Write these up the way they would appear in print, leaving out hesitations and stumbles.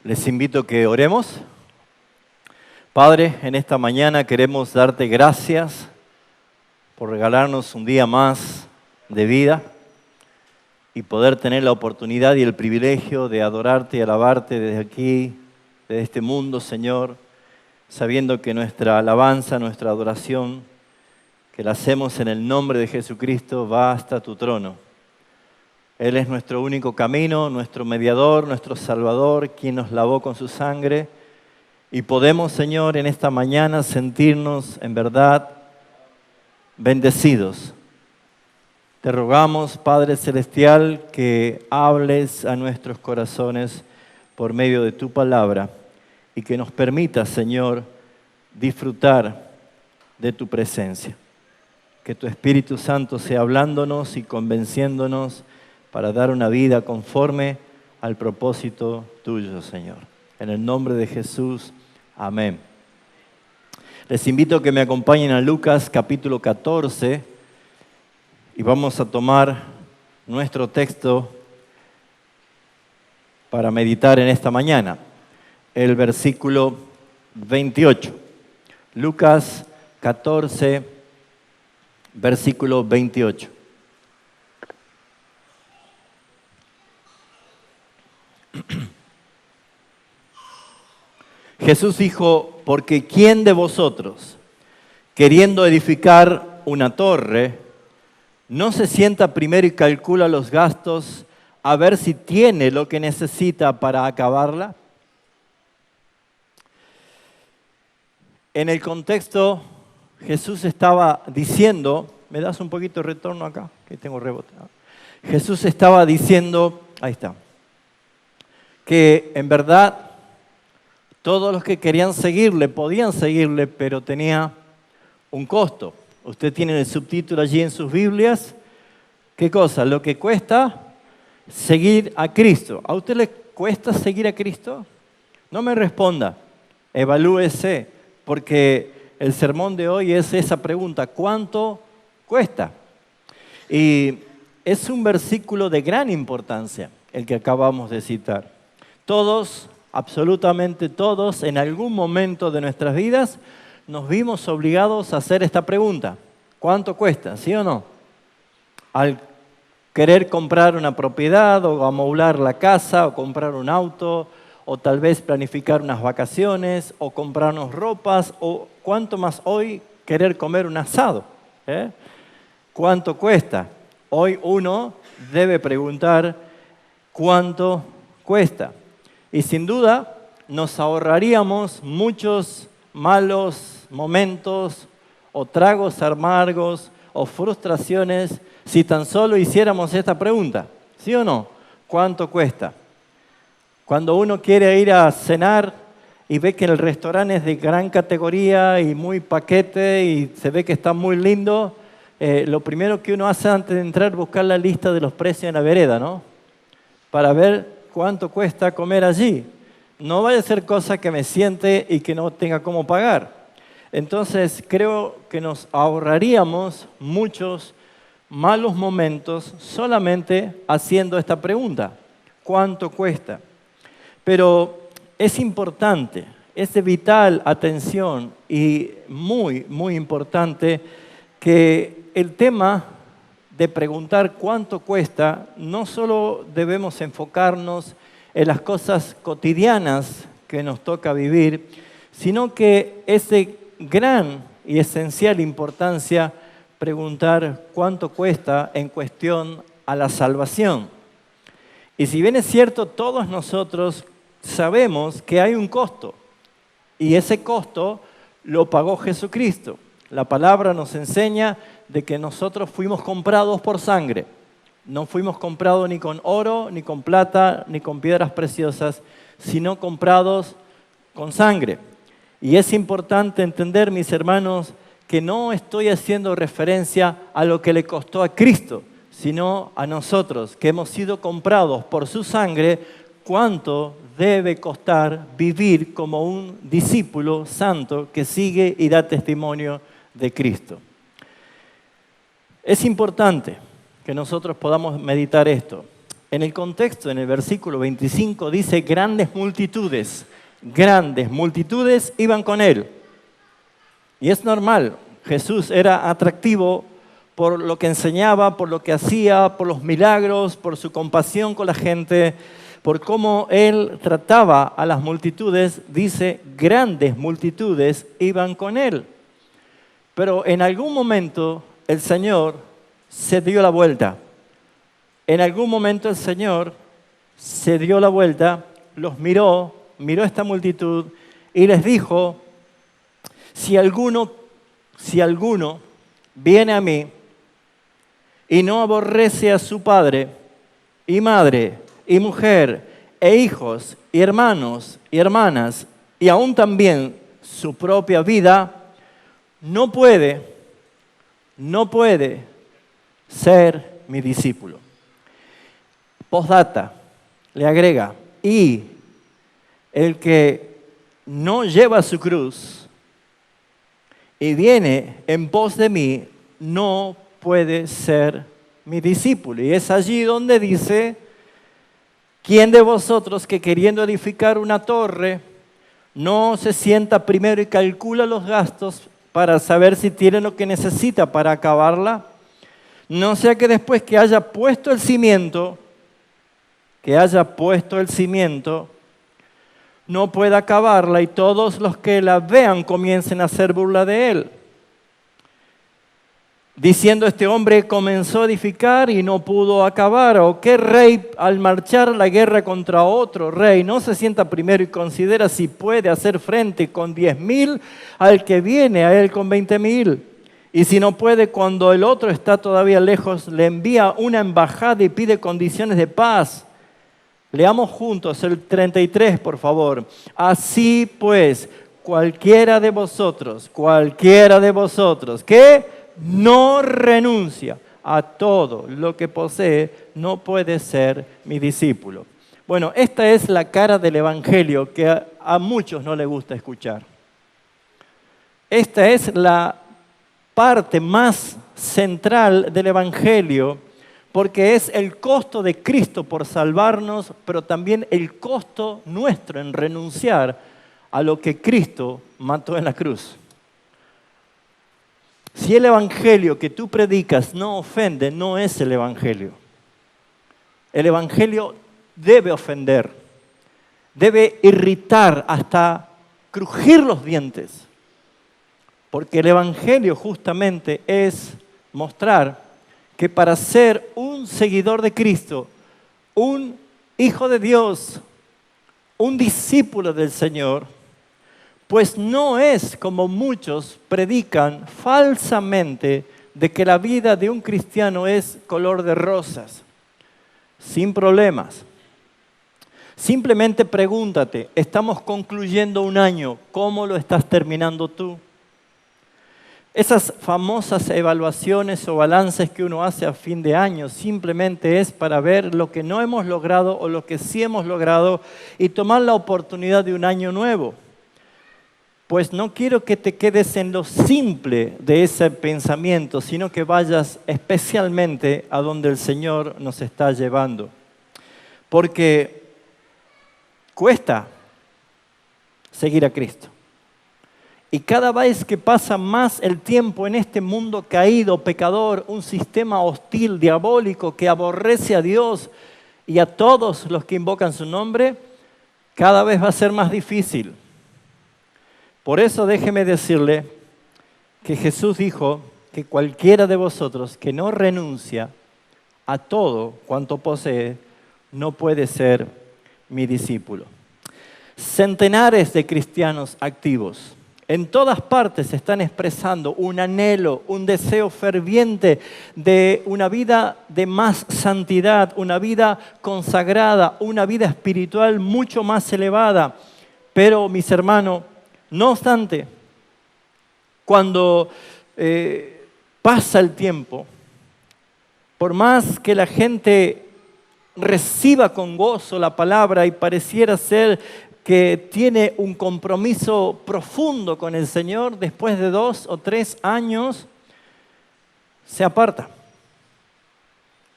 Les invito a que oremos. Padre, en esta mañana queremos darte gracias por regalarnos un día más de vida y poder tener la oportunidad y el privilegio de adorarte y alabarte desde aquí, desde este mundo, Señor, sabiendo que nuestra alabanza, nuestra adoración, que la hacemos en el nombre de Jesucristo, va hasta tu trono. Él es nuestro único camino, nuestro mediador, nuestro Salvador, quien nos lavó con su sangre. Y podemos, Señor, en esta mañana sentirnos en verdad bendecidos. Te rogamos, Padre Celestial, que hables a nuestros corazones por medio de tu palabra y que nos permitas, Señor, disfrutar de tu presencia. Que tu Espíritu Santo sea hablándonos y convenciéndonos para dar una vida conforme al propósito tuyo, Señor. En el nombre de Jesús, amén. Les invito a que me acompañen a Lucas capítulo 14 y vamos a tomar nuestro texto para meditar en esta mañana, el versículo 28. Lucas 14, versículo 28. Jesús dijo, porque ¿quién de vosotros, queriendo edificar una torre, no se sienta primero y calcula los gastos a ver si tiene lo que necesita para acabarla? En el contexto, Jesús estaba diciendo, ¿me das un poquito de retorno acá? Que tengo rebote. Jesús estaba diciendo, ahí está, que en verdad todos los que querían seguirle, podían seguirle, pero tenía un costo. Usted tiene el subtítulo allí en sus Biblias. ¿Qué cosa? Lo que cuesta seguir a Cristo. ¿A usted le cuesta seguir a Cristo? No me responda, evalúese, porque el sermón de hoy es esa pregunta, ¿cuánto cuesta? Y es un versículo de gran importancia, el que acabamos de citar. Todos, absolutamente todos, en algún momento de nuestras vidas nos vimos obligados a hacer esta pregunta. ¿Cuánto cuesta? ¿Sí o no? Al querer comprar una propiedad o amoblar la casa o comprar un auto o tal vez planificar unas vacaciones o comprarnos ropas o cuánto más hoy querer comer un asado. ¿Cuánto cuesta? Hoy uno debe preguntar ¿cuánto cuesta? Y sin duda nos ahorraríamos muchos malos momentos o tragos amargos o frustraciones si tan solo hiciéramos esta pregunta. ¿Sí o no? ¿Cuánto cuesta? Cuando uno quiere ir a cenar y ve que el restaurante es de gran categoría y muy paquete y se ve que está muy lindo, lo primero que uno hace antes de entrar es buscar la lista de los precios en la vereda, ¿no? Para ver cuánto cuesta comer allí. No vaya a ser cosa que me siente y que no tenga cómo pagar. Entonces creo que nos ahorraríamos muchos malos momentos solamente haciendo esta pregunta. ¿Cuánto cuesta? Pero es importante, es de vital atención y muy, muy importante que el tema de preguntar cuánto cuesta, no solo debemos enfocarnos en las cosas cotidianas que nos toca vivir, sino que es de gran y esencial importancia preguntar cuánto cuesta en cuestión a la salvación. Y si bien es cierto, todos nosotros sabemos que hay un costo, y ese costo lo pagó Jesucristo. La palabra nos enseña de que nosotros fuimos comprados por sangre. No fuimos comprados ni con oro, ni con plata, ni con piedras preciosas, sino comprados con sangre. Y es importante entender, mis hermanos, que no estoy haciendo referencia a lo que le costó a Cristo, sino a nosotros, que hemos sido comprados por su sangre, cuánto debe costar vivir como un discípulo santo que sigue y da testimonio de Cristo. Es importante que nosotros podamos meditar esto, En el contexto, en el versículo 25, dice grandes multitudes iban con él. Y es normal, Jesús era atractivo por lo que enseñaba, por lo que hacía, por los milagros, por su compasión con la gente, por cómo él trataba a las multitudes. Dice, grandes multitudes iban con él. Pero en algún momento el Señor se dio la vuelta. En algún momento el Señor se dio la vuelta, los miró esta multitud y les dijo, si alguno viene a mí y no aborrece a su padre y madre y mujer e hijos y hermanos y hermanas y aún también su propia vida, no puede ser mi discípulo. Postdata, le agrega, y el que no lleva su cruz y viene en pos de mí, no puede ser mi discípulo. Y es allí donde dice, ¿quién de vosotros que queriendo edificar una torre no se sienta primero y calcula los gastos para saber si tiene lo que necesita para acabarla? No sea que después que haya puesto el cimiento, no pueda acabarla y todos los que la vean comiencen a hacer burla de él. Diciendo, este hombre comenzó a edificar y no pudo acabar. ¿O qué rey al marchar a la guerra contra otro rey no se sienta primero y considera si puede hacer frente con 10.000 al que viene a él con 20.000? Y si no puede, cuando el otro está todavía lejos, le envía una embajada y pide condiciones de paz. Leamos juntos el 33, por favor. Así pues, cualquiera de vosotros que no renuncia a todo lo que posee, no puede ser mi discípulo. Bueno, esta es la cara del Evangelio que a muchos no les gusta escuchar. Esta es la parte más central del Evangelio, porque es el costo de Cristo por salvarnos, pero también el costo nuestro en renunciar a lo que Cristo mató en la cruz. Si el Evangelio que tú predicas no ofende, no es el Evangelio. El Evangelio debe ofender, debe irritar hasta crujir los dientes, porque el Evangelio justamente es mostrar que para ser un seguidor de Cristo, un hijo de Dios, un discípulo del Señor, pues no es como muchos predican falsamente de que la vida de un cristiano es color de rosas, sin problemas. Simplemente pregúntate, estamos concluyendo un año, ¿cómo lo estás terminando tú? Esas famosas evaluaciones o balances que uno hace a fin de año simplemente es para ver lo que no hemos logrado o lo que sí hemos logrado y tomar la oportunidad de un año nuevo. Pues no quiero que te quedes en lo simple de ese pensamiento, sino que vayas especialmente a donde el Señor nos está llevando. Porque cuesta seguir a Cristo. Y cada vez que pasa más el tiempo en este mundo caído, pecador, un sistema hostil, diabólico, que aborrece a Dios y a todos los que invocan su nombre, cada vez va a ser más difícil. Por eso déjeme decirle que Jesús dijo que cualquiera de vosotros que no renuncia a todo cuanto posee, no puede ser mi discípulo. Centenares de cristianos activos en todas partes están expresando un anhelo, un deseo ferviente de una vida de más santidad, una vida consagrada, una vida espiritual mucho más elevada. Pero, mis hermanos, no obstante, cuando pasa el tiempo, por más que la gente reciba con gozo la palabra y pareciera ser que tiene un compromiso profundo con el Señor, después de 2 o 3 años, se aparta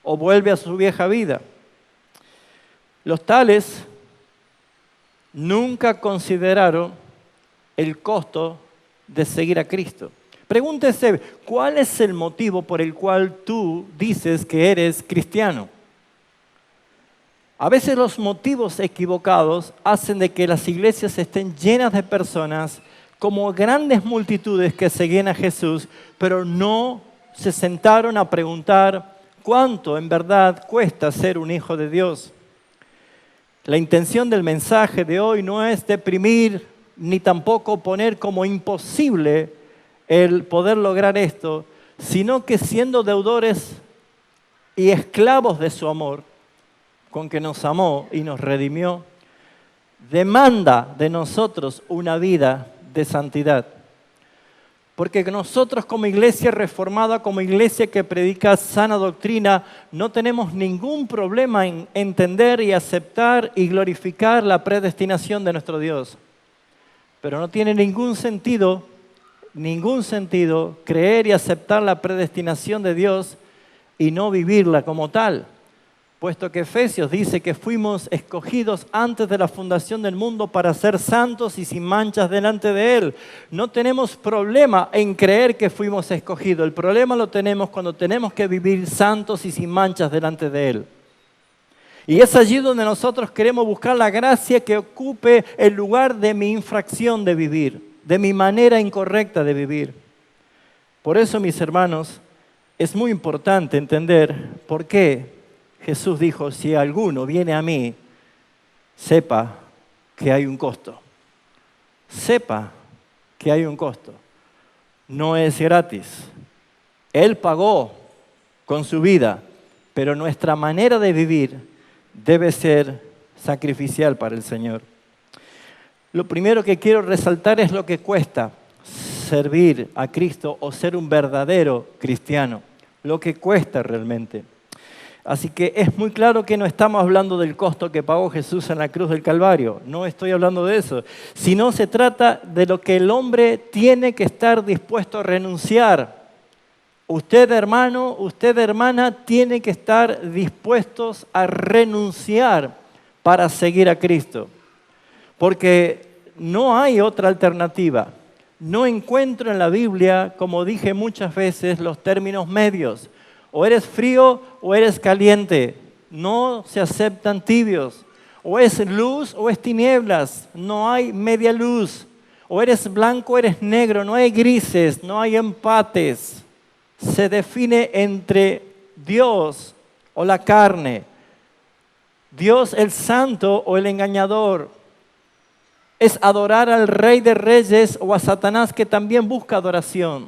o vuelve a su vieja vida Los tales nunca consideraron el costo de seguir a Cristo. Pregúntese, ¿cuál es el motivo por el cual tú dices que eres cristiano? A veces los motivos equivocados hacen de que las iglesias estén llenas de personas como grandes multitudes que seguían a Jesús, pero no se sentaron a preguntar cuánto en verdad cuesta ser un hijo de Dios. La intención del mensaje de hoy no es deprimir ni tampoco poner como imposible el poder lograr esto, sino que siendo deudores y esclavos de su amor, con que nos amó y nos redimió, demanda de nosotros una vida de santidad. Porque nosotros como iglesia reformada, como iglesia que predica sana doctrina, no tenemos ningún problema en entender y aceptar y glorificar la predestinación de nuestro Dios. Pero no tiene ningún sentido creer y aceptar la predestinación de Dios y no vivirla como tal. Puesto que Efesios dice que fuimos escogidos antes de la fundación del mundo para ser santos y sin manchas delante de Él. No tenemos problema en creer que fuimos escogidos. El problema lo tenemos cuando tenemos que vivir santos y sin manchas delante de Él. Y es allí donde nosotros queremos buscar la gracia que ocupe el lugar de mi infracción de vivir, de mi manera incorrecta de vivir. Por eso, mis hermanos, es muy importante entender por qué Jesús dijo, si alguno viene a mí, sepa que hay un costo. Sepa que hay un costo. No es gratis. Él pagó con su vida, pero nuestra manera de vivir debe ser sacrificial para el Señor. Lo primero que quiero resaltar es lo que cuesta servir a Cristo o ser un verdadero cristiano. Lo que cuesta realmente. Así que es muy claro que no estamos hablando del costo que pagó Jesús en la cruz del Calvario. No estoy hablando de eso. Sino se trata de lo que el hombre tiene que estar dispuesto a renunciar. Usted, hermano, usted, hermana, tiene que estar dispuestos a renunciar para seguir a Cristo. Porque no hay otra alternativa. No encuentro en la Biblia, como dije muchas veces, los términos medios. O eres frío o eres caliente. No se aceptan tibios. O es luz o es tinieblas. No hay media luz. O eres blanco o eres negro. No hay grises, no hay empates. Se define entre Dios o la carne. Dios el santo o el engañador. Es adorar al Rey de Reyes o a Satanás que también busca adoración.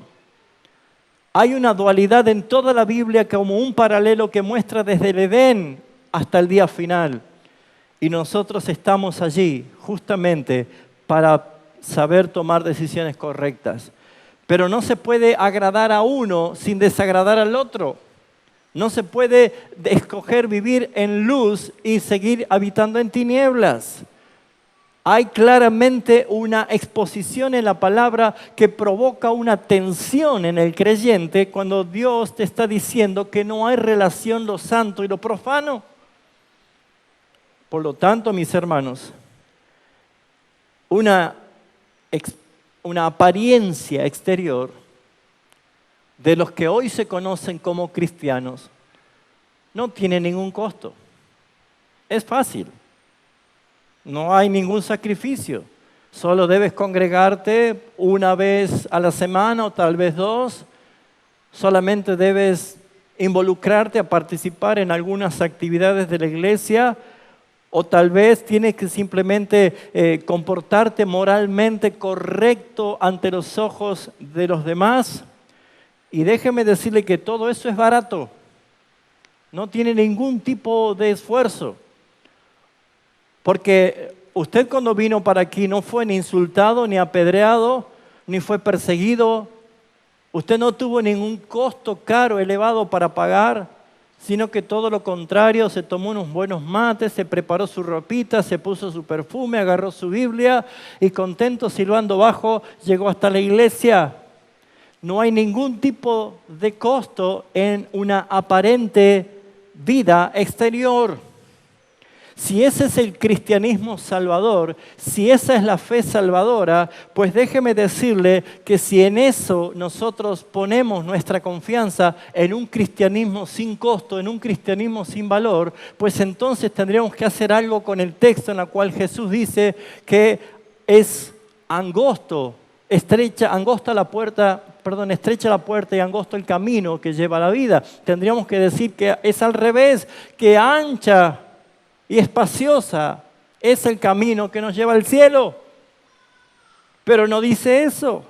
Hay una dualidad en toda la Biblia como un paralelo que muestra desde el Edén hasta el día final. Y nosotros estamos allí justamente para saber tomar decisiones correctas. Pero no se puede agradar a uno sin desagradar al otro. No se puede escoger vivir en luz y seguir habitando en tinieblas. Hay claramente una exposición en la palabra que provoca una tensión en el creyente cuando Dios te está diciendo que no hay relación lo santo y lo profano. Por lo tanto, mis hermanos, una apariencia exterior de los que hoy se conocen como cristianos no tiene ningún costo. Es fácil. No hay ningún sacrificio. Solo debes congregarte una vez a la semana o tal vez dos. Solamente debes involucrarte a participar en algunas actividades de la iglesia. O tal vez tienes que simplemente comportarte moralmente correcto ante los ojos de los demás. Y déjeme decirle que todo eso es barato. No tiene ningún tipo de esfuerzo. Porque usted cuando vino para aquí no fue ni insultado, ni apedreado, ni fue perseguido. Usted no tuvo ningún costo caro, elevado para pagar, sino que todo lo contrario, se tomó unos buenos mates, se preparó su ropita, se puso su perfume, agarró su Biblia y contento, silbando bajo, llegó hasta la iglesia. No hay ningún tipo de costo en una aparente vida exterior. Si ese es el cristianismo salvador, si esa es la fe salvadora, pues déjeme decirle que si en eso nosotros ponemos nuestra confianza en un cristianismo sin costo, en un cristianismo sin valor, pues entonces tendríamos que hacer algo con el texto en el cual Jesús dice que es estrecha la puerta y angosto el camino que lleva a la vida. Tendríamos que decir que es al revés, que ancha y espaciosa es el camino que nos lleva al cielo. Pero no dice eso.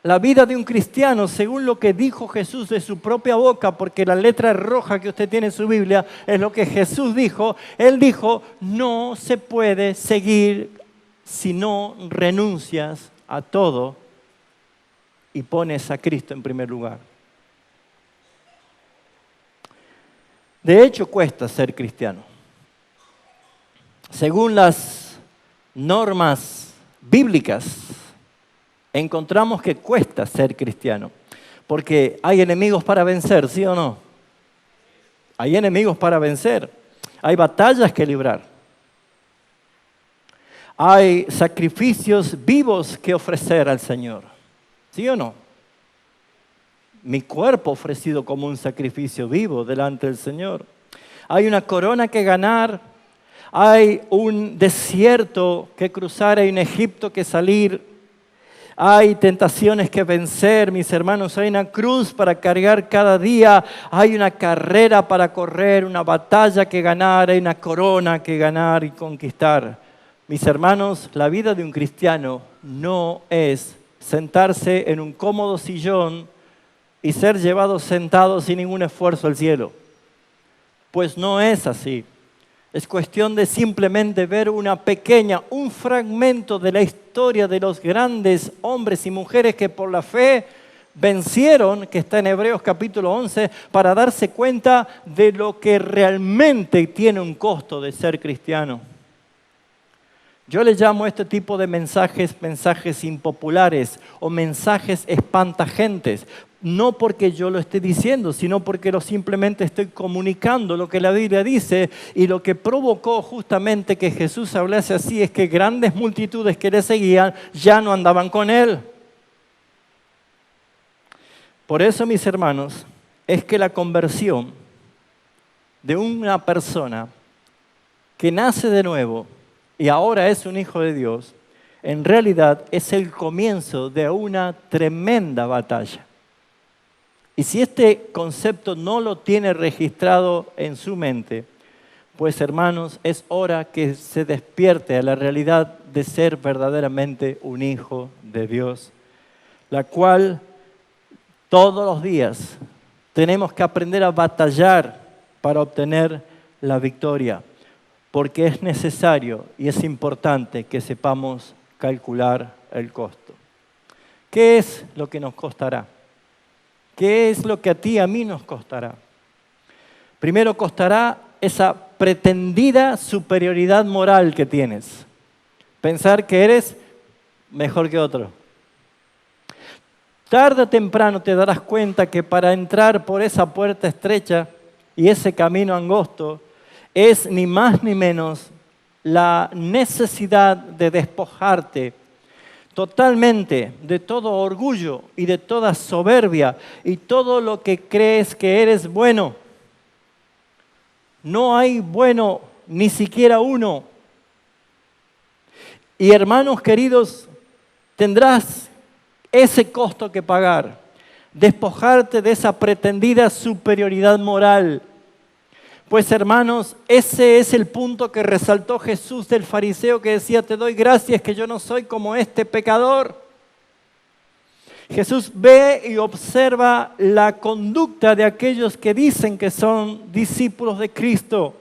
La vida de un cristiano, según lo que dijo Jesús de su propia boca, porque la letra roja que usted tiene en su Biblia es lo que Jesús dijo. Él dijo, no se puede seguir si no renuncias a todo y pones a Cristo en primer lugar. De hecho, cuesta ser cristiano. Según las normas bíblicas, encontramos que cuesta ser cristiano, porque hay enemigos para vencer, ¿sí o no? Hay enemigos para vencer, hay batallas que librar, hay sacrificios vivos que ofrecer al Señor, ¿sí o no? Mi cuerpo ofrecido como un sacrificio vivo delante del Señor. Hay una corona que ganar. Hay un desierto que cruzar, hay un Egipto que salir, hay tentaciones que vencer, mis hermanos, hay una cruz para cargar cada día, hay una carrera para correr, una batalla que ganar, hay una corona que ganar y conquistar. Mis hermanos, la vida de un cristiano no es sentarse en un cómodo sillón y ser llevado sentado sin ningún esfuerzo al cielo. Pues no es así. Es cuestión de simplemente ver un fragmento de la historia de los grandes hombres y mujeres que por la fe vencieron, que está en Hebreos capítulo 11, para darse cuenta de lo que realmente tiene un costo de ser cristiano. Yo le llamo a este tipo de mensajes impopulares o mensajes espantagentes. No porque yo lo esté diciendo, sino porque simplemente estoy comunicando lo que la Biblia dice, y lo que provocó justamente que Jesús hablase así es que grandes multitudes que le seguían ya no andaban con él. Por eso, mis hermanos, es que la conversión de una persona que nace de nuevo y ahora es un hijo de Dios, en realidad es el comienzo de una tremenda batalla. Y si este concepto no lo tiene registrado en su mente, pues hermanos, es hora que se despierte a la realidad de ser verdaderamente un hijo de Dios, la cual todos los días tenemos que aprender a batallar para obtener la victoria, porque es necesario y es importante que sepamos calcular el costo. ¿Qué es lo que nos costará? ¿Qué es lo que a ti y a mí nos costará? Primero costará esa pretendida superioridad moral que tienes. Pensar que eres mejor que otro. Tarde o temprano te darás cuenta que para entrar por esa puerta estrecha y ese camino angosto es ni más ni menos la necesidad de despojarte totalmente de todo orgullo y de toda soberbia y todo lo que crees que eres bueno. No hay bueno, ni siquiera uno. Y hermanos queridos, tendrás ese costo que pagar, despojarte de esa pretendida superioridad moral. Pues hermanos, ese es el punto que resaltó Jesús del fariseo que decía, te doy gracias que yo no soy como este pecador. Jesús ve y observa la conducta de aquellos que dicen que son discípulos de Cristo.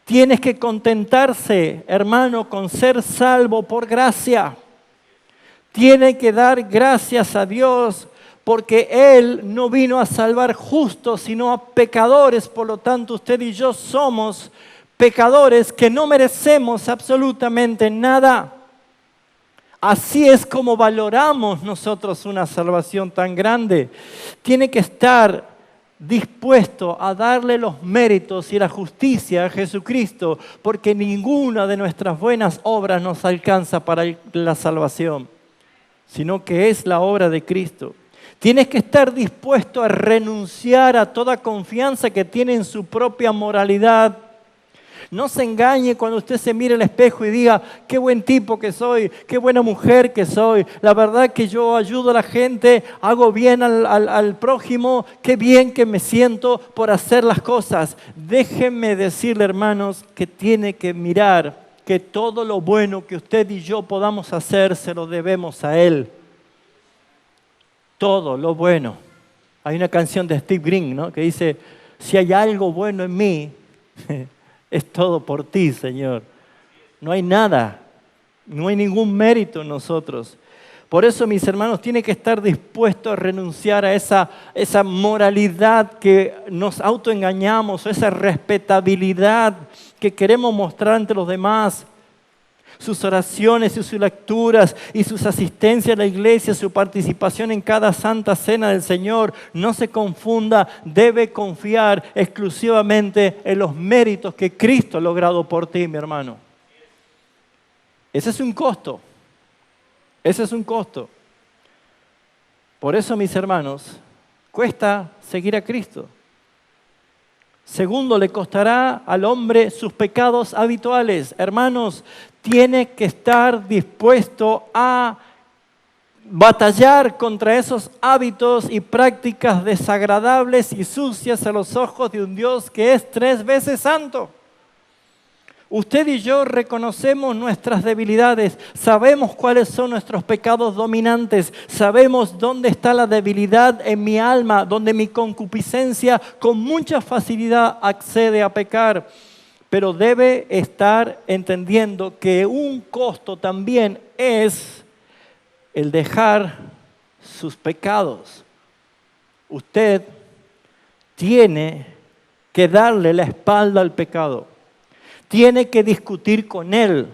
Tienes que contentarse, hermano, con ser salvo por gracia. Tiene que dar gracias a Dios porque Él no vino a salvar justos, sino a pecadores. Por lo tanto, usted y yo somos pecadores que no merecemos absolutamente nada. Así es como valoramos nosotros una salvación tan grande. Tiene que estar dispuesto a darle los méritos y la justicia a Jesucristo, porque ninguna de nuestras buenas obras nos alcanza para la salvación, sino que es la obra de Cristo. Tienes que estar dispuesto a renunciar a toda confianza que tiene en su propia moralidad. No se engañe cuando usted se mire al espejo y diga, qué buen tipo que soy, qué buena mujer que soy. La verdad que yo ayudo a la gente, hago bien al prójimo, qué bien que me siento por hacer las cosas. Déjenme decirle, hermanos, que tiene que mirar que todo lo bueno que usted y yo podamos hacer se lo debemos a Él. Todo lo bueno. Hay una canción de Steve Green, ¿no?, que dice, si hay algo bueno en mí, es todo por ti, Señor. No hay nada, no hay ningún mérito en nosotros. Por eso, mis hermanos, tiene que estar dispuesto a renunciar a esa moralidad que nos autoengañamos, esa respetabilidad que queremos mostrar ante los demás. Sus oraciones y sus lecturas y sus asistencias a la iglesia, su participación en cada santa cena del Señor, no se confunda, debe confiar exclusivamente en los méritos que Cristo ha logrado por ti, mi hermano. Ese es un costo. Ese es un costo. Por eso, mis hermanos, cuesta seguir a Cristo. Segundo, le costará al hombre sus pecados habituales. Hermanos, tiene que estar dispuesto a batallar contra esos hábitos y prácticas desagradables y sucias a los ojos de un Dios que es 3 veces santo. Usted y yo reconocemos nuestras debilidades, sabemos cuáles son nuestros pecados dominantes, sabemos dónde está la debilidad en mi alma, donde mi concupiscencia con mucha facilidad accede a pecar. Pero debe estar entendiendo que un costo también es el dejar sus pecados. Usted tiene que darle la espalda al pecado. Tiene que discutir con él,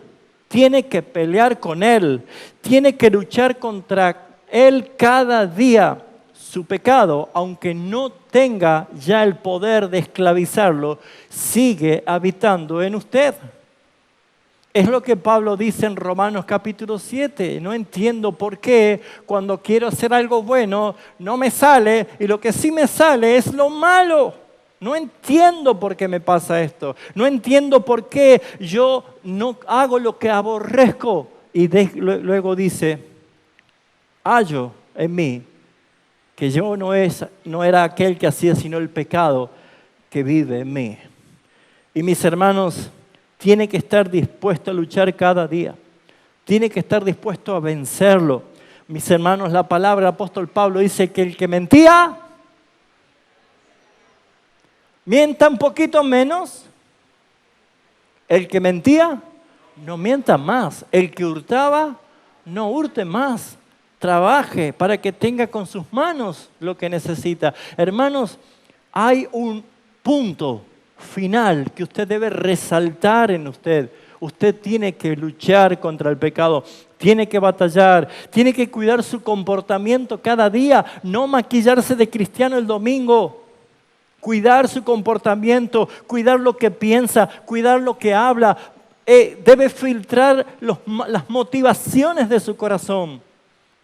tiene que pelear con él, tiene que luchar contra él cada día. Su pecado, aunque no tenga ya el poder de esclavizarlo, sigue habitando en usted. Es lo que Pablo dice en Romanos capítulo 7. No entiendo por qué cuando quiero hacer algo bueno no me sale y lo que sí me sale es lo malo. No entiendo por qué me pasa esto. No entiendo por qué yo no hago lo que aborrezco. Y luego dice, hallo en mí que yo no era aquel que hacía, sino el pecado que vive en mí. Y mis hermanos, tiene que estar dispuesto a luchar cada día. Tiene que estar dispuesto a vencerlo. Mis hermanos, la palabra del apóstol Pablo dice que el que mentía, mienta un poquito menos. El que mentía, no mienta más. El que hurtaba, no hurte más. Trabaje para que tenga con sus manos lo que necesita. Hermanos, hay un punto final que usted debe resaltar en usted. Usted tiene que luchar contra el pecado, tiene que batallar, tiene que cuidar su comportamiento cada día, no maquillarse de cristiano el domingo. Cuidar su comportamiento, cuidar lo que piensa, cuidar lo que habla. Debe filtrar las motivaciones de su corazón.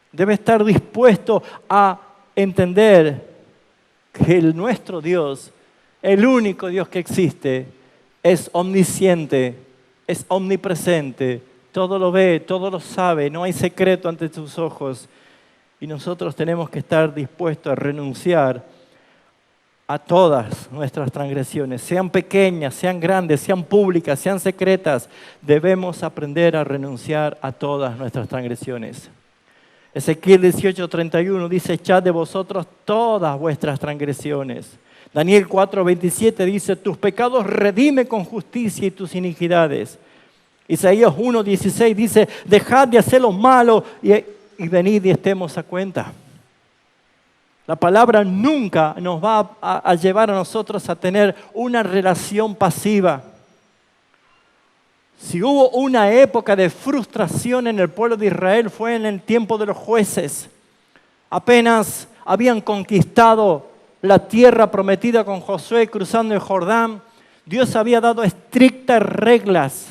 Debe estar dispuesto a entender que nuestro Dios, el único Dios que existe, es omnisciente, es omnipresente, todo lo ve, todo lo sabe, no hay secreto ante sus ojos. Y nosotros tenemos que estar dispuestos a renunciar a todas nuestras transgresiones, sean pequeñas, sean grandes, sean públicas, sean secretas. Debemos aprender a renunciar a todas nuestras transgresiones. Ezequiel 18:31 dice, echad de vosotros todas vuestras transgresiones. Daniel 4:27 dice, tus pecados redime con justicia y tus iniquidades. Isaías 1:16 dice, dejad de hacer lo malo y venid y estemos a cuenta. La palabra nunca nos va a llevar a nosotros a tener una relación pasiva. Si hubo una época de frustración en el pueblo de Israel, fue en el tiempo de los jueces. Apenas habían conquistado la tierra prometida con Josué cruzando el Jordán, Dios había dado estrictas reglas.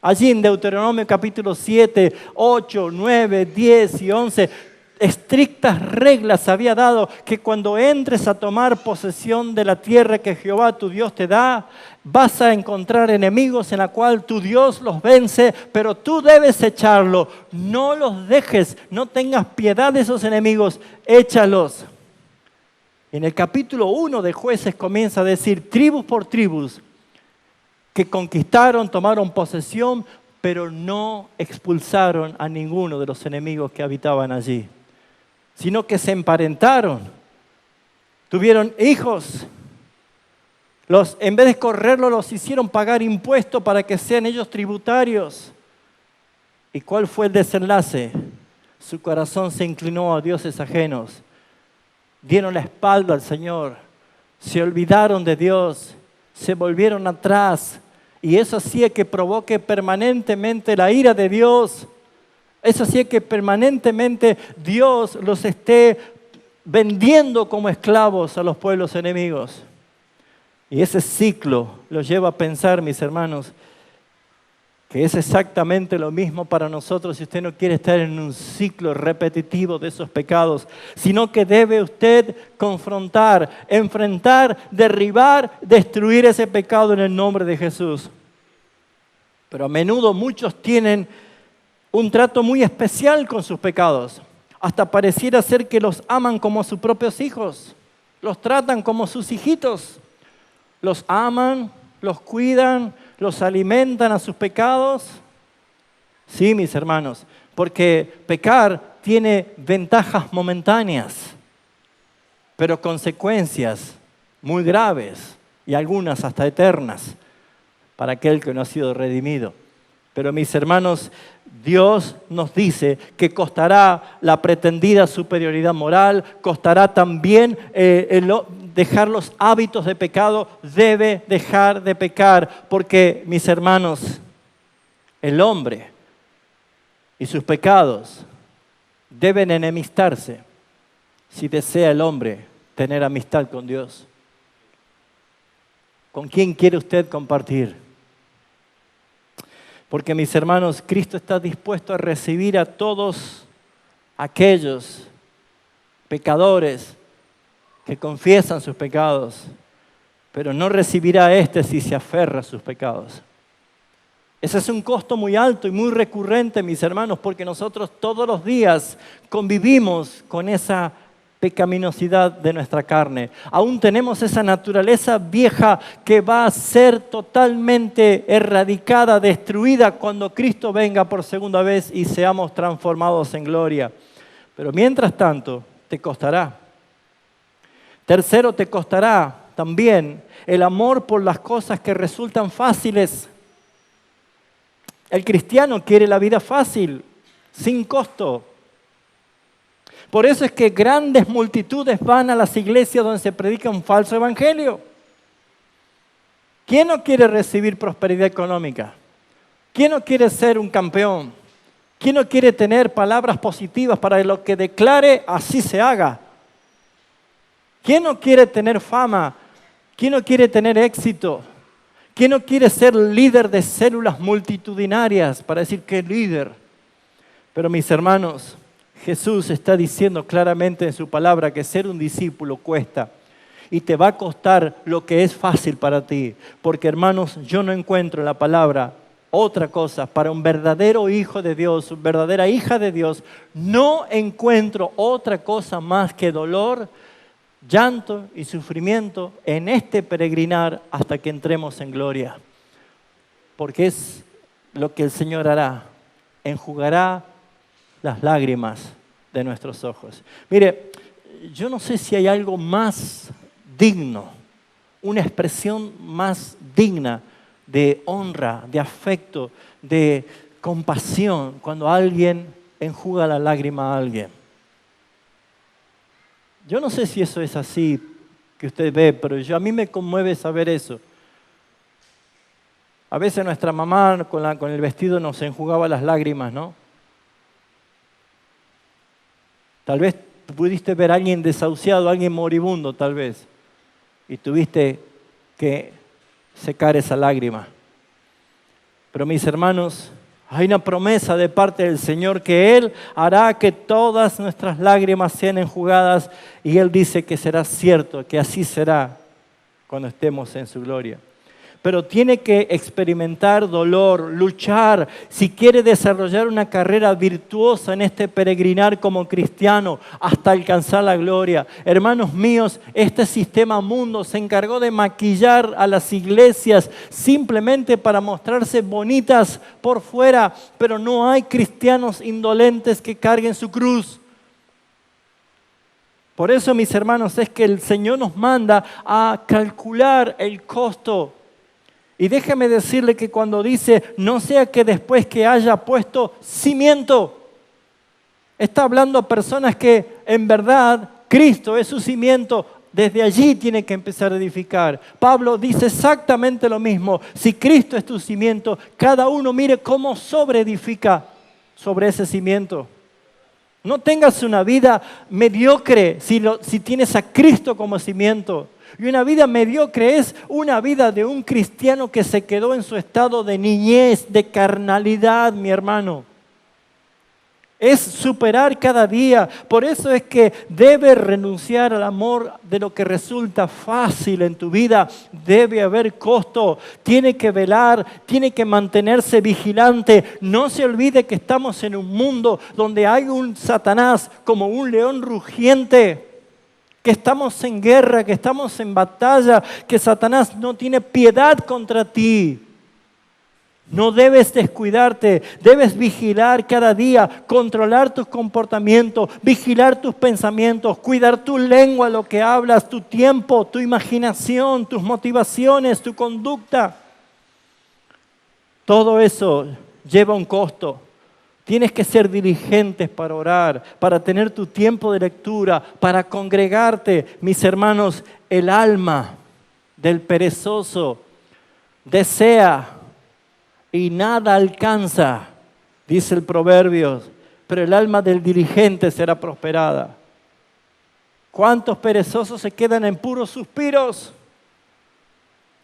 Allí en Deuteronomio capítulo 7, 8, 9, 10 y 11, estrictas reglas había dado que cuando entres a tomar posesión de la tierra que Jehová tu Dios te da, vas a encontrar enemigos en la cual tu Dios los vence, pero tú debes echarlos. No los dejes, no tengas piedad de esos enemigos, échalos. En el capítulo 1 de Jueces comienza a decir tribus por tribus que conquistaron, tomaron posesión, pero no expulsaron a ninguno de los enemigos que habitaban allí, sino que se emparentaron, tuvieron hijos. En vez de correrlos, los hicieron pagar impuestos para que sean ellos tributarios. ¿Y cuál fue el desenlace? Su corazón se inclinó a dioses ajenos. Dieron la espalda al Señor. Se olvidaron de Dios. Se volvieron atrás. Y eso hacía que provoque permanentemente la ira de Dios. Eso hacía que permanentemente Dios los esté vendiendo como esclavos a los pueblos enemigos. Y ese ciclo los lleva a pensar, mis hermanos, que es exactamente lo mismo para nosotros si usted no quiere estar en un ciclo repetitivo de esos pecados, sino que debe usted confrontar, enfrentar, derribar, destruir ese pecado en el nombre de Jesús. Pero a menudo muchos tienen un trato muy especial con sus pecados. Hasta pareciera ser que los aman como a sus propios hijos. Los tratan como sus hijitos. Los aman, los cuidan, los alimentan a sus pecados. Sí, mis hermanos, porque pecar tiene ventajas momentáneas, pero consecuencias muy graves y algunas hasta eternas para aquel que no ha sido redimido. Pero mis hermanos, Dios nos dice que costará la pretendida superioridad moral, costará también dejar los hábitos de pecado, debe dejar de pecar, porque mis hermanos, el hombre y sus pecados deben enemistarse si desea el hombre tener amistad con Dios. ¿Con quién quiere usted compartir? Porque, mis hermanos, Cristo está dispuesto a recibir a todos aquellos pecadores que confiesan sus pecados, pero no recibirá a este si se aferra a sus pecados. Ese es un costo muy alto y muy recurrente, mis hermanos, porque nosotros todos los días convivimos con esa pecaminosidad de nuestra carne. Aún tenemos esa naturaleza vieja que va a ser totalmente erradicada, destruida cuando Cristo venga por segunda vez y seamos transformados en gloria. Pero mientras tanto, te costará. Tercero, te costará también el amor por las cosas que resultan fáciles. El cristiano quiere la vida fácil, sin costo. Por eso es que grandes multitudes van a las iglesias donde se predica un falso evangelio. ¿Quién no quiere recibir prosperidad económica? ¿Quién no quiere ser un campeón? ¿Quién no quiere tener palabras positivas para lo que declare, así se haga? ¿Quién no quiere tener fama? ¿Quién no quiere tener éxito? ¿Quién no quiere ser líder de células multitudinarias para decir que es líder? Pero mis hermanos, Jesús está diciendo claramente en su palabra que ser un discípulo cuesta y te va a costar lo que es fácil para ti. Porque, hermanos, yo no encuentro en la palabra otra cosa para un verdadero hijo de Dios, una verdadera hija de Dios. No encuentro otra cosa más que dolor, llanto y sufrimiento en este peregrinar hasta que entremos en gloria. Porque es lo que el Señor hará, enjugará las lágrimas de nuestros ojos. Mire, yo no sé si hay algo más digno, una expresión más digna de honra, de afecto, de compasión, cuando alguien enjuga la lágrima a alguien. Yo no sé si eso es así que usted ve, pero a mí me conmueve saber eso. A veces nuestra mamá con el vestido nos enjugaba las lágrimas, ¿no? Tal vez pudiste ver a alguien desahuciado, a alguien moribundo tal vez, y tuviste que secar esa lágrima. Pero mis hermanos, hay una promesa de parte del Señor que Él hará que todas nuestras lágrimas sean enjugadas, y Él dice que será cierto, que así será cuando estemos en su gloria. Pero tiene que experimentar dolor, luchar, si quiere desarrollar una carrera virtuosa en este peregrinar como cristiano hasta alcanzar la gloria. Hermanos míos, este sistema mundo se encargó de maquillar a las iglesias simplemente para mostrarse bonitas por fuera, pero no hay cristianos indolentes que carguen su cruz. Por eso, mis hermanos, es que el Señor nos manda a calcular el costo. Y déjeme decirle que cuando dice, no sea que después que haya puesto cimiento, está hablando a personas que en verdad Cristo es su cimiento. Desde allí tiene que empezar a edificar. Pablo dice exactamente lo mismo. Si Cristo es tu cimiento, cada uno mire cómo sobreedifica sobre ese cimiento. No tengas una vida mediocre si tienes a Cristo como cimiento. Y una vida mediocre es una vida de un cristiano que se quedó en su estado de niñez, de carnalidad, mi hermano. Es superar cada día. Por eso es que debes renunciar al amor de lo que resulta fácil en tu vida. Debe haber costo. Tiene que velar, tiene que mantenerse vigilante. No se olvide que estamos en un mundo donde hay un Satanás como un león rugiente. Que estamos en guerra, que estamos en batalla, que Satanás no tiene piedad contra ti. No debes descuidarte, debes vigilar cada día, controlar tus comportamientos, vigilar tus pensamientos, cuidar tu lengua, lo que hablas, tu tiempo, tu imaginación, tus motivaciones, tu conducta. Todo eso lleva un costo. Tienes que ser diligentes para orar, para tener tu tiempo de lectura, para congregarte. Mis hermanos, el alma del perezoso desea y nada alcanza, dice el Proverbios, pero el alma del diligente será prosperada. ¿Cuántos perezosos se quedan en puros suspiros?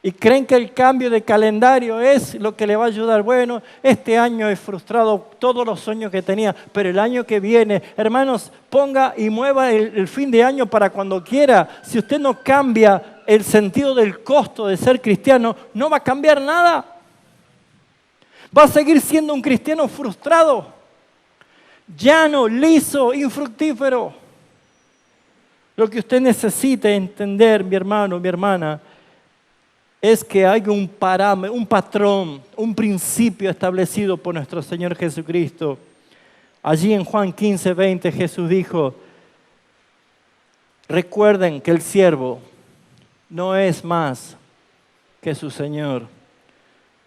Y creen que el cambio de calendario es lo que le va a ayudar. Bueno, este año he frustrado todos los sueños que tenía, pero el año que viene, hermanos, ponga y mueva el fin de año para cuando quiera. Si usted no cambia el sentido del costo de ser cristiano, no va a cambiar nada. Va a seguir siendo un cristiano frustrado, llano, liso, infructífero. Lo que usted necesita entender, mi hermano, mi hermana, es que hay un parámetro, un patrón, un principio establecido por nuestro Señor Jesucristo. Allí en Juan 15:20 Jesús dijo, recuerden que el siervo no es más que su Señor.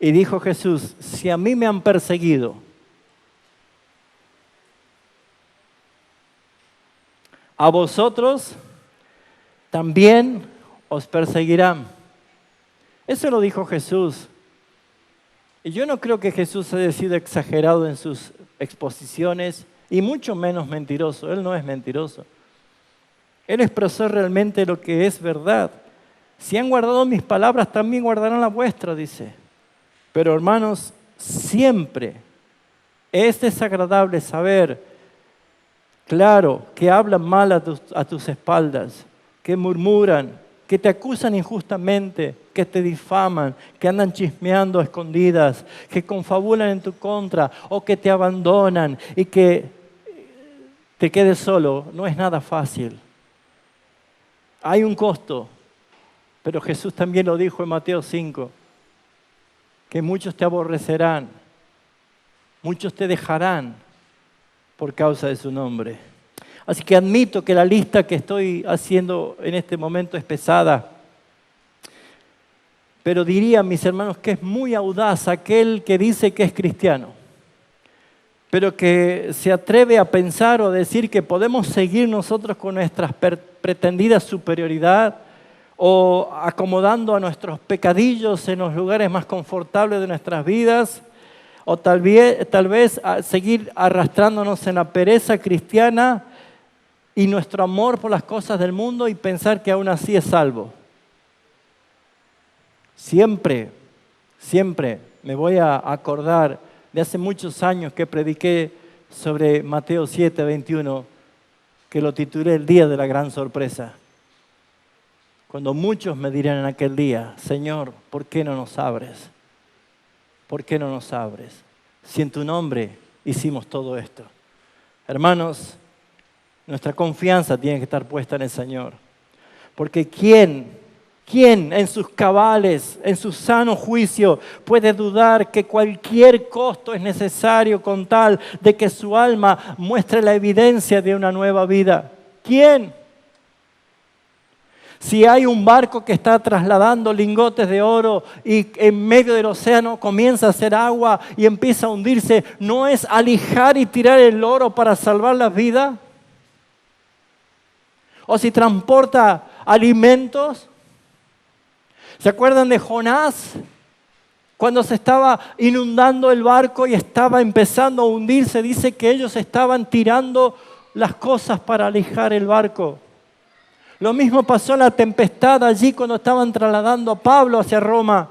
Y dijo Jesús, si a mí me han perseguido, a vosotros también os perseguirán. Eso lo dijo Jesús. Y yo no creo que Jesús haya sido exagerado en sus exposiciones y mucho menos mentiroso. Él no es mentiroso. Él expresó realmente lo que es verdad. Si han guardado mis palabras, también guardarán las vuestras, dice. Pero hermanos, siempre es desagradable saber, claro, que hablan mal a tus espaldas, que murmuran, que te acusan injustamente, que te difaman, que andan chismeando a escondidas, que confabulan en tu contra o que te abandonan y que te quedes solo. No es nada fácil. Hay un costo, pero Jesús también lo dijo en Mateo 5, que muchos te aborrecerán, muchos te dejarán por causa de su nombre. Así que admito que la lista que estoy haciendo en este momento es pesada. Pero diría, mis hermanos, que es muy audaz aquel que dice que es cristiano, pero que se atreve a pensar o decir que podemos seguir nosotros con nuestra pretendida superioridad o acomodando a nuestros pecadillos en los lugares más confortables de nuestras vidas, o tal vez seguir arrastrándonos en la pereza cristiana y nuestro amor por las cosas del mundo y pensar que aún así es salvo. Siempre me voy a acordar de hace muchos años que prediqué sobre Mateo 7, 21, que lo titulé El día de la gran sorpresa. Cuando muchos me dirán en aquel día, Señor, ¿por qué no nos abres? ¿Por qué no nos abres? Si en tu nombre hicimos todo esto. Hermanos, nuestra confianza tiene que estar puesta en el Señor. Porque ¿quién en sus cabales, en su sano juicio, puede dudar que cualquier costo es necesario con tal de que su alma muestre la evidencia de una nueva vida? ¿Quién? Si hay un barco que está trasladando lingotes de oro y en medio del océano comienza a hacer agua y empieza a hundirse, ¿no es alijar y tirar el oro para salvar las vidas? O si transporta alimentos. ¿Se acuerdan de Jonás? Cuando se estaba inundando el barco y estaba empezando a hundirse, dice que ellos estaban tirando las cosas para alijar el barco. Lo mismo pasó en la tempestad allí cuando estaban trasladando a Pablo hacia Roma.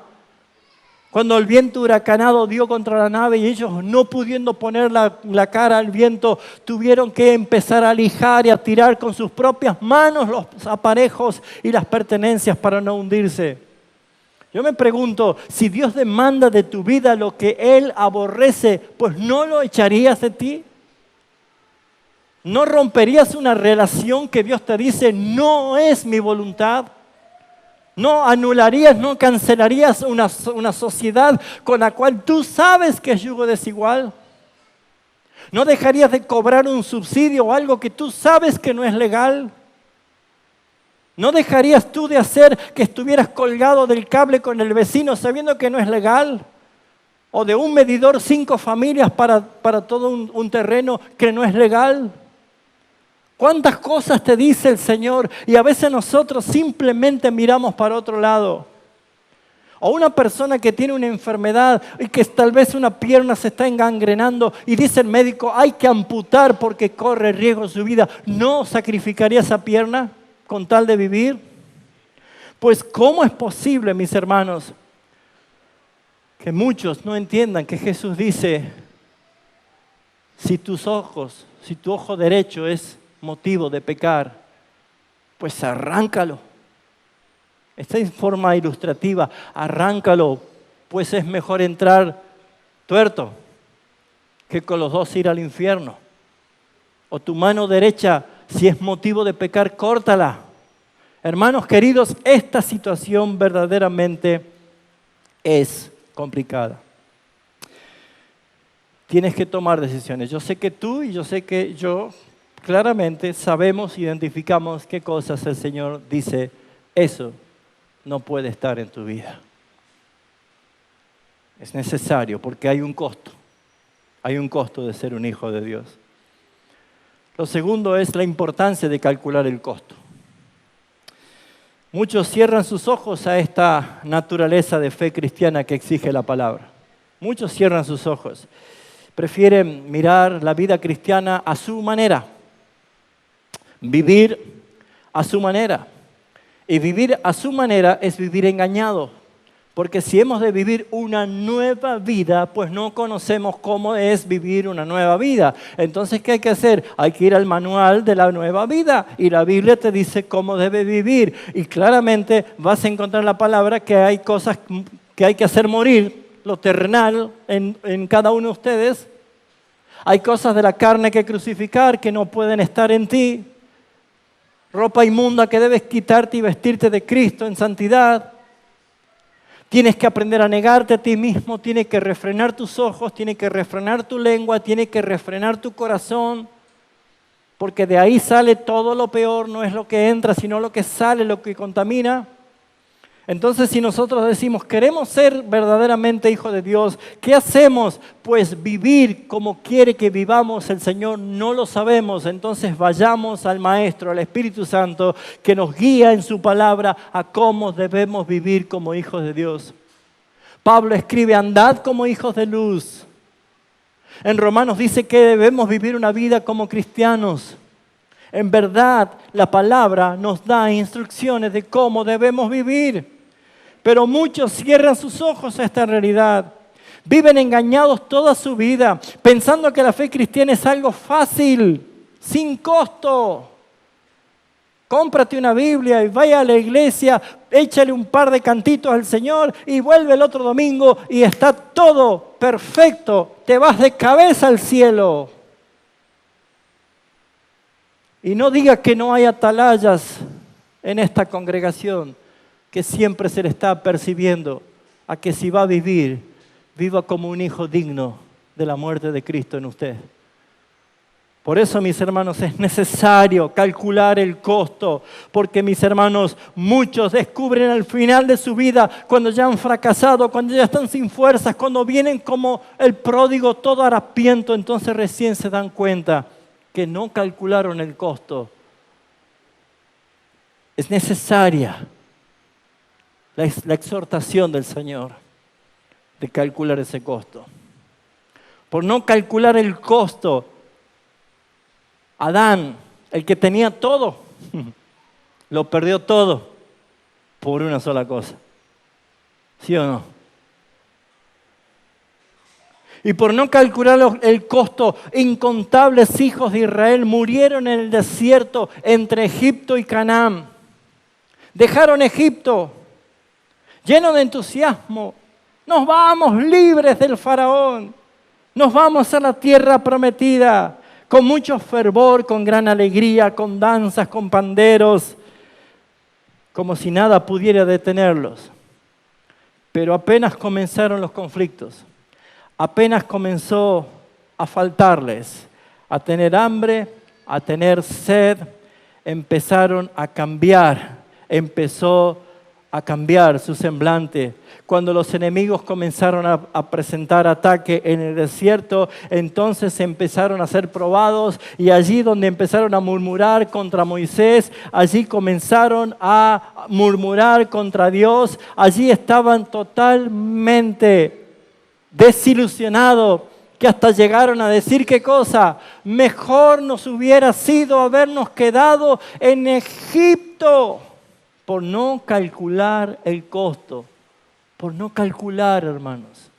Cuando el viento huracanado dio contra la nave y ellos, no pudiendo poner la cara al viento, tuvieron que empezar a lijar y a tirar con sus propias manos los aparejos y las pertenencias para no hundirse. Yo me pregunto, si Dios demanda de tu vida lo que Él aborrece, pues ¿no lo echarías de ti? ¿No romperías una relación que Dios te dice, no es mi voluntad? ¿No anularías, no cancelarías una sociedad con la cual tú sabes que es yugo desigual? ¿No dejarías de cobrar un subsidio o algo que tú sabes que no es legal? ¿No dejarías tú de hacer que estuvieras colgado del cable con el vecino sabiendo que no es legal? ¿O de un medidor 5 familias para todo un terreno que no es legal? ¿Cuántas cosas te dice el Señor? Y a veces nosotros simplemente miramos para otro lado. O una persona que tiene una enfermedad y que tal vez una pierna se está engangrenando y dice el médico, hay que amputar porque corre riesgo su vida. ¿No sacrificaría esa pierna con tal de vivir? Pues ¿cómo es posible, mis hermanos, que muchos no entiendan que Jesús dice, si tu ojo derecho es motivo de pecar, pues arráncalo. Esta es forma ilustrativa, arráncalo, pues es mejor entrar tuerto que con los dos ir al infierno. O tu mano derecha, si es motivo de pecar, córtala. Hermanos queridos, esta situación verdaderamente es complicada. Tienes que tomar decisiones. Yo sé que tú y yo sé que yo claramente sabemos, identificamos qué cosas el Señor dice, eso no puede estar en tu vida. Es necesario porque hay un costo de ser un hijo de Dios. Lo segundo es la importancia de calcular el costo. Muchos cierran sus ojos a esta naturaleza de fe cristiana que exige la palabra. Muchos cierran sus ojos. Prefieren mirar la vida cristiana a su manera. Vivir a su manera. Y vivir a su manera es vivir engañado. Porque si hemos de vivir una nueva vida, pues no conocemos cómo es vivir una nueva vida. Entonces, ¿qué hay que hacer? Hay que ir al manual de la nueva vida. Y la Biblia te dice cómo debe vivir. Y claramente vas a encontrar en la palabra que hay cosas que hay que hacer morir, lo terrenal en cada uno de ustedes. Hay cosas de la carne que crucificar que no pueden estar en ti. Ropa inmunda que debes quitarte y vestirte de Cristo en santidad. Tienes que aprender a negarte a ti mismo, tienes que refrenar tus ojos, tienes que refrenar tu lengua, tienes que refrenar tu corazón, porque de ahí sale todo lo peor, no es lo que entra, sino lo que sale, lo que contamina. Entonces, si nosotros decimos, queremos ser verdaderamente hijos de Dios, ¿qué hacemos? Pues vivir como quiere que vivamos el Señor, no lo sabemos. Entonces vayamos al Maestro, al Espíritu Santo, que nos guía en su palabra a cómo debemos vivir como hijos de Dios. Pablo escribe, andad como hijos de luz. En Romanos dice que debemos vivir una vida como cristianos. En verdad, la palabra nos da instrucciones de cómo debemos vivir. Pero muchos cierran sus ojos a esta realidad. Viven engañados toda su vida, pensando que la fe cristiana es algo fácil, sin costo. Cómprate una Biblia y vaya a la iglesia, échale un par de cantitos al Señor y vuelve el otro domingo y está todo perfecto. Te vas de cabeza al cielo. Y no diga que no hay atalayas en esta congregación, que siempre se le está percibiendo a que si va a vivir, viva como un hijo digno de la muerte de Cristo en usted. Por eso, mis hermanos, es necesario calcular el costo, porque, mis hermanos, muchos descubren al final de su vida, cuando ya han fracasado, cuando ya están sin fuerzas, cuando vienen como el pródigo todo harapiento, entonces recién se dan cuenta que no calcularon el costo. Es necesaria la exhortación del Señor de calcular ese costo. Por no calcular el costo, Adán, el que tenía todo, lo perdió todo por una sola cosa. ¿Sí o no? Y por no calcular el costo, incontables hijos de Israel murieron en el desierto entre Egipto y Canaán. Dejaron Egipto llenos de entusiasmo. Nos vamos libres del faraón. Nos vamos a la tierra prometida. Con mucho fervor, con gran alegría, con danzas, con panderos. Como si nada pudiera detenerlos. Pero apenas comenzaron los conflictos. Apenas comenzó a faltarles, a tener hambre, a tener sed, empezaron a cambiar, empezó a cambiar su semblante. Cuando los enemigos comenzaron a presentar ataque en el desierto, entonces empezaron a ser probados y allí donde empezaron a murmurar contra Moisés, allí comenzaron a murmurar contra Dios, allí estaban totalmente desilusionados, que hasta llegaron a decir qué cosa, mejor nos hubiera sido habernos quedado en Egipto, por no calcular el costo, por no calcular, hermanos.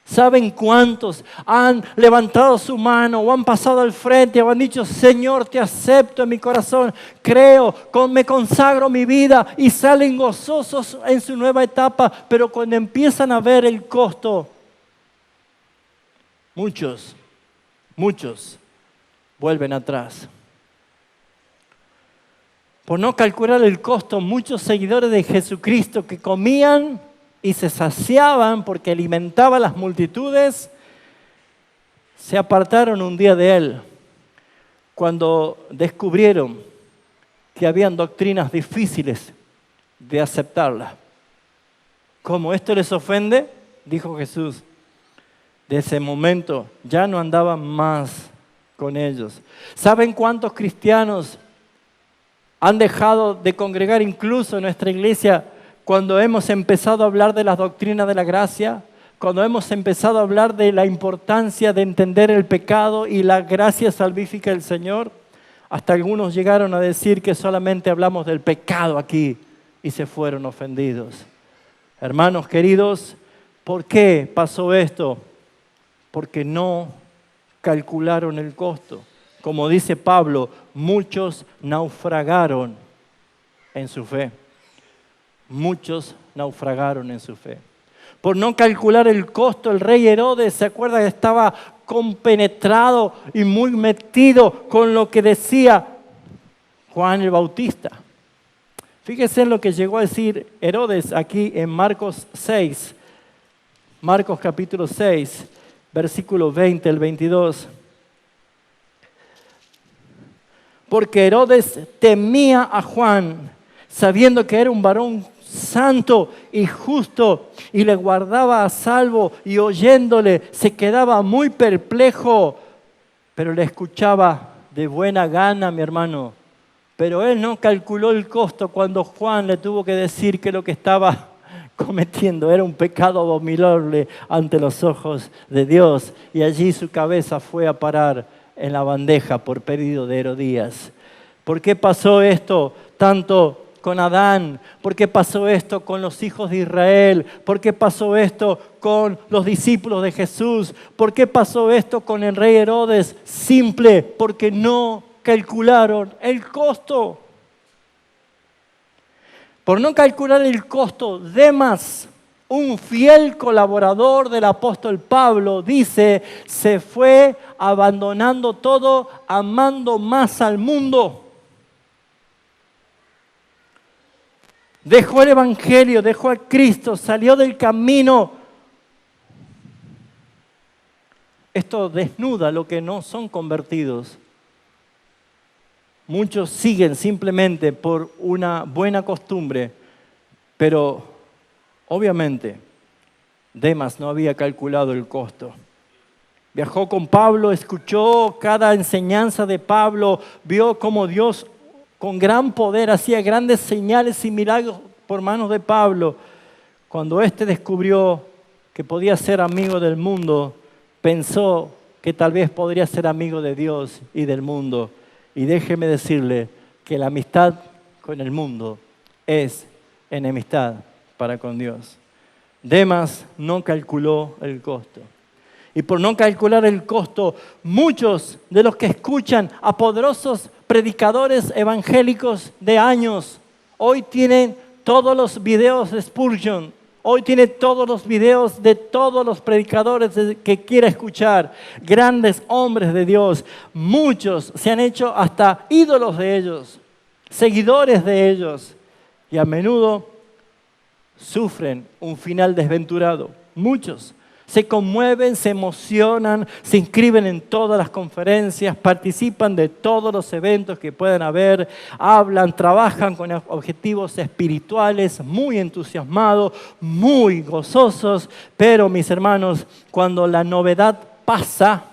¿Saben cuántos han levantado su mano o han pasado al frente o han dicho, Señor, te acepto en mi corazón, creo, me consagro mi vida, y salen gozosos en su nueva etapa, pero cuando empiezan a ver el costo, muchos vuelven atrás. Por no calcular el costo, muchos seguidores de Jesucristo que comían y se saciaban porque alimentaba a las multitudes, se apartaron un día de Él cuando descubrieron que habían doctrinas difíciles de aceptarlas. ¿Cómo esto les ofende? Dijo Jesús. De ese momento ya no andaban más con ellos. ¿Saben cuántos cristianos han dejado de congregar incluso en nuestra iglesia cuando hemos empezado a hablar de las doctrinas de la gracia? Cuando hemos empezado a hablar de la importancia de entender el pecado y la gracia salvífica del Señor. Hasta algunos llegaron a decir que solamente hablamos del pecado aquí y se fueron ofendidos. Hermanos queridos, ¿por qué pasó esto? Porque no calcularon el costo. Como dice Pablo, muchos naufragaron en su fe. Muchos naufragaron en su fe. Por no calcular el costo, el rey Herodes, ¿se acuerda que estaba compenetrado y muy metido con lo que decía Juan el Bautista? Fíjese en lo que llegó a decir Herodes aquí en Marcos 6. Marcos capítulo 6. Versículo 20 al 22. Porque Herodes temía a Juan, sabiendo que era un varón santo y justo, y le guardaba a salvo, y oyéndole se quedaba muy perplejo, pero le escuchaba de buena gana, mi hermano. Pero él no calculó el costo cuando Juan le tuvo que decir que lo que estaba cometiendo era un pecado abominable ante los ojos de Dios, y allí su cabeza fue a parar en la bandeja por pedido de Herodías. ¿Por qué pasó esto tanto con Adán? ¿Por qué pasó esto con los hijos de Israel? ¿Por qué pasó esto con los discípulos de Jesús? ¿Por qué pasó esto con el rey Herodes? Simple, porque no calcularon el costo. Por no calcular el costo, Demas, un fiel colaborador del apóstol Pablo, dice, se fue abandonando todo, amando más al mundo. Dejó el Evangelio, dejó a Cristo, salió del camino. Esto desnuda lo que no son convertidos. Muchos siguen simplemente por una buena costumbre, pero obviamente Demas no había calculado el costo. Viajó con Pablo, escuchó cada enseñanza de Pablo, vio cómo Dios con gran poder hacía grandes señales y milagros por manos de Pablo. Cuando éste descubrió que podía ser amigo del mundo, pensó que tal vez podría ser amigo de Dios y del mundo. Y déjeme decirle que la amistad con el mundo es enemistad para con Dios. Demas no calculó el costo. Y por no calcular el costo, muchos de los que escuchan a poderosos predicadores evangélicos de años, hoy tienen todos los videos de Spurgeon, hoy tiene todos los videos de todos los predicadores que quiera escuchar, grandes hombres de Dios. Muchos se han hecho hasta ídolos de ellos, seguidores de ellos, y a menudo sufren un final desventurado. Muchos se conmueven, se emocionan, se inscriben en todas las conferencias, participan de todos los eventos que puedan haber, hablan, trabajan con objetivos espirituales, muy entusiasmados, muy gozosos, pero mis hermanos, cuando la novedad pasa,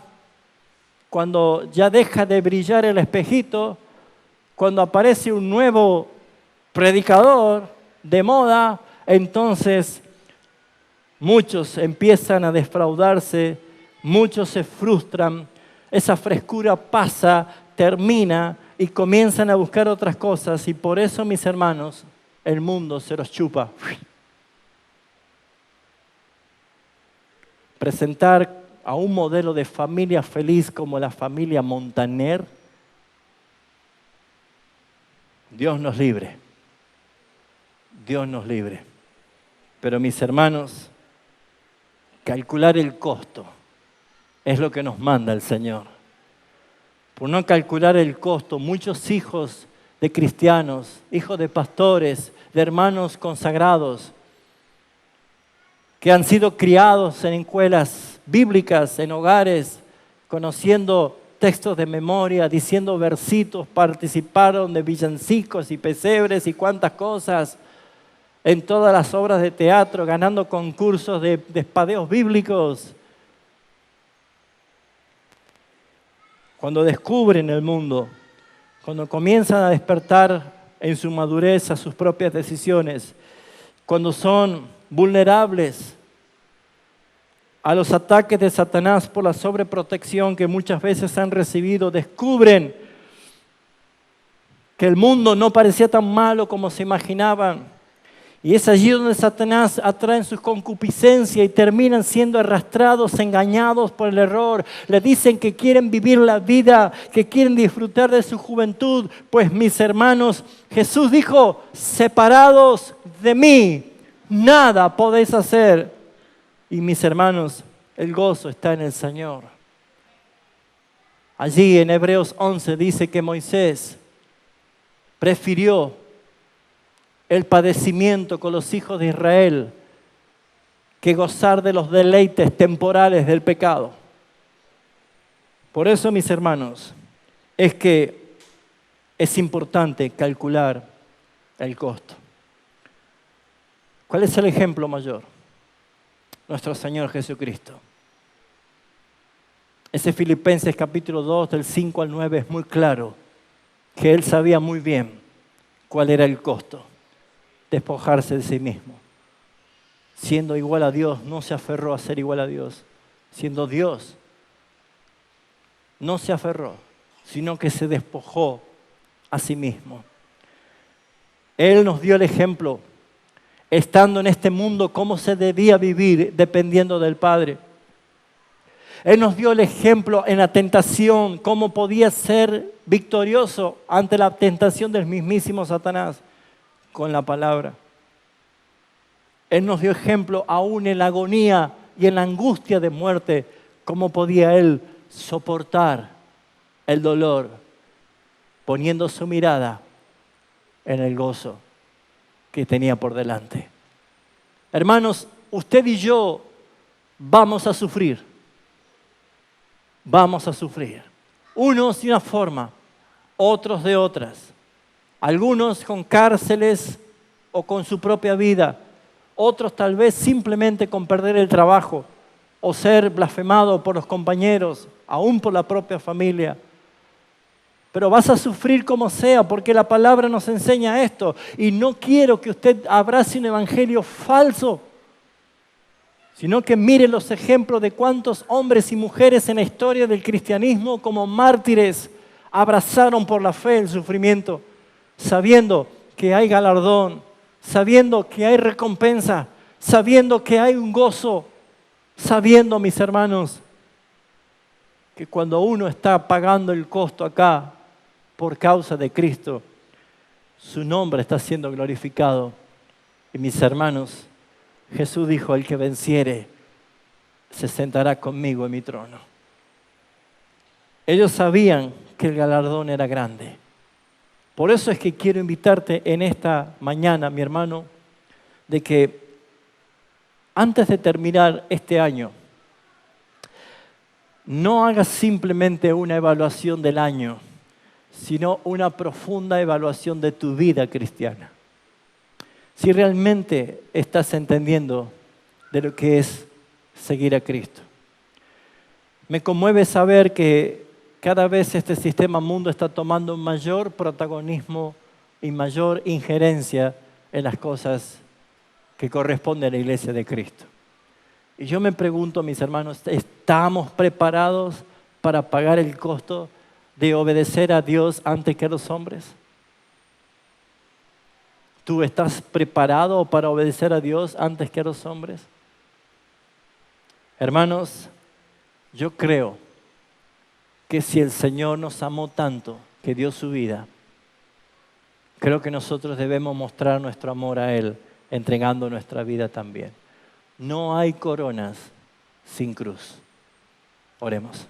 cuando ya deja de brillar el espejito, cuando aparece un nuevo predicador de moda, entonces muchos empiezan a defraudarse, muchos se frustran, esa frescura pasa, termina y comienzan a buscar otras cosas. Y por eso, mis hermanos, el mundo se los chupa. Presentar a un modelo de familia feliz como la familia Montaner, Dios nos libre. Dios nos libre. Pero mis hermanos, calcular el costo es lo que nos manda el Señor. Por no calcular el costo, muchos hijos de cristianos, hijos de pastores, de hermanos consagrados, que han sido criados en escuelas bíblicas, en hogares, conociendo textos de memoria, diciendo versitos, participaron de villancicos y pesebres y cuantas cosas, en todas las obras de teatro, ganando concursos de espadeos bíblicos. Cuando descubren el mundo, cuando comienzan a despertar en su madurez a sus propias decisiones, cuando son vulnerables a los ataques de Satanás por la sobreprotección que muchas veces han recibido, descubren que el mundo no parecía tan malo como se imaginaban. Y es allí donde Satanás atrae sus concupiscencias y terminan siendo arrastrados, engañados por el error. Le dicen que quieren vivir la vida, que quieren disfrutar de su juventud. Pues mis hermanos, Jesús dijo, separados de mí, nada podéis hacer. Y mis hermanos, el gozo está en el Señor. Allí en Hebreos 11 dice que Moisés prefirió el padecimiento con los hijos de Israel que gozar de los deleites temporales del pecado. Por eso, mis hermanos, es que es importante calcular el costo. ¿Cuál es el ejemplo mayor? Nuestro Señor Jesucristo. Ese Filipenses capítulo 2, del 5 al 9 es muy claro que Él sabía muy bien cuál era el costo. Despojarse de sí mismo. Siendo igual a Dios, no se aferró a ser igual a Dios. Siendo Dios, no se aferró, sino que se despojó a sí mismo. Él nos dio el ejemplo, estando en este mundo, cómo se debía vivir dependiendo del Padre. Él nos dio el ejemplo en la tentación, cómo podía ser victorioso ante la tentación del mismísimo Satanás con la palabra. Él nos dio ejemplo aún en la agonía y en la angustia de muerte, cómo podía Él soportar el dolor, poniendo su mirada en el gozo que tenía por delante. Hermanos, usted y yo vamos a sufrir. Vamos a sufrir. Unos de una forma, otros de otras. Algunos con cárceles o con su propia vida. Otros tal vez simplemente con perder el trabajo o ser blasfemado por los compañeros, aún por la propia familia. Pero vas a sufrir como sea, porque la palabra nos enseña esto. Y no quiero que usted abrace un evangelio falso, sino que mire los ejemplos de cuántos hombres y mujeres en la historia del cristianismo como mártires abrazaron por la fe el sufrimiento, sabiendo que hay galardón, sabiendo que hay recompensa, sabiendo que hay un gozo, sabiendo, mis hermanos, que cuando uno está pagando el costo acá por causa de Cristo, su nombre está siendo glorificado. Y mis hermanos, Jesús dijo, el que venciere se sentará conmigo en mi trono. Ellos sabían que el galardón era grande. Por eso es que quiero invitarte en esta mañana, mi hermano, de que antes de terminar este año, no hagas simplemente una evaluación del año, sino una profunda evaluación de tu vida cristiana. Si realmente estás entendiendo de lo que es seguir a Cristo. Me conmueve saber que cada vez este sistema mundo está tomando un mayor protagonismo y mayor injerencia en las cosas que corresponden a la iglesia de Cristo. Y yo me pregunto, mis hermanos, ¿estamos preparados para pagar el costo de obedecer a Dios antes que a los hombres? ¿Tú estás preparado para obedecer a Dios antes que a los hombres? Hermanos, yo creo que si el Señor nos amó tanto que dio su vida, creo que nosotros debemos mostrar nuestro amor a Él, entregando nuestra vida también. No hay coronas sin cruz. Oremos.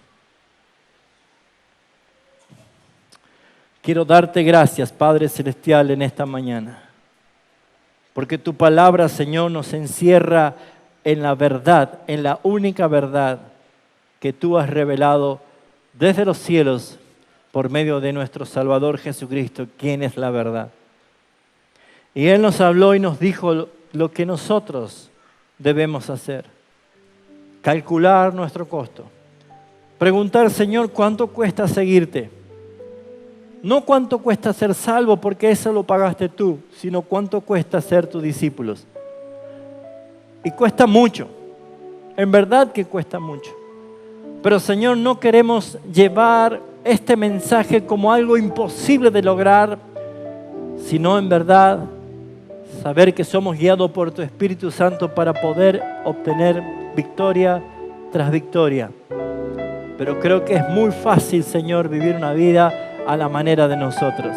Quiero darte gracias, Padre Celestial, en esta mañana. Porque tu palabra, Señor, nos encierra en la verdad, en la única verdad que tú has revelado desde los cielos por medio de nuestro Salvador Jesucristo, quien es la verdad. Y Él nos habló y nos dijo lo que nosotros debemos hacer. Calcular nuestro costo. Preguntar, Señor, ¿cuánto cuesta seguirte? No cuánto cuesta ser salvo, porque eso lo pagaste tú, sino cuánto cuesta ser tus discípulos. Y cuesta mucho, en verdad que cuesta mucho. Pero Señor, no queremos llevar este mensaje como algo imposible de lograr, sino en verdad saber que somos guiados por tu Espíritu Santo para poder obtener victoria tras victoria. Pero creo que es muy fácil, Señor, vivir una vida a la manera de nosotros.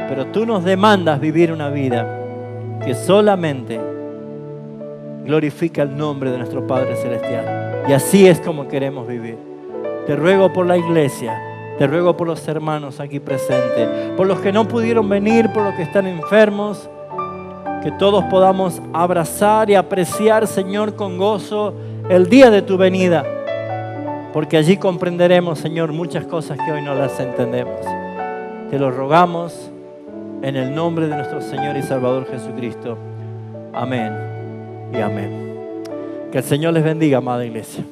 Pero tú nos demandas vivir una vida que solamente glorifica el nombre de nuestro Padre Celestial. Y así es como queremos vivir. Te ruego por la iglesia, te ruego por los hermanos aquí presentes, por los que no pudieron venir, por los que están enfermos, que todos podamos abrazar y apreciar, Señor, con gozo el día de tu venida. Porque allí comprenderemos, Señor, muchas cosas que hoy no las entendemos. Te lo rogamos en el nombre de nuestro Señor y Salvador Jesucristo. Amén y amén. Que el Señor les bendiga, amada iglesia.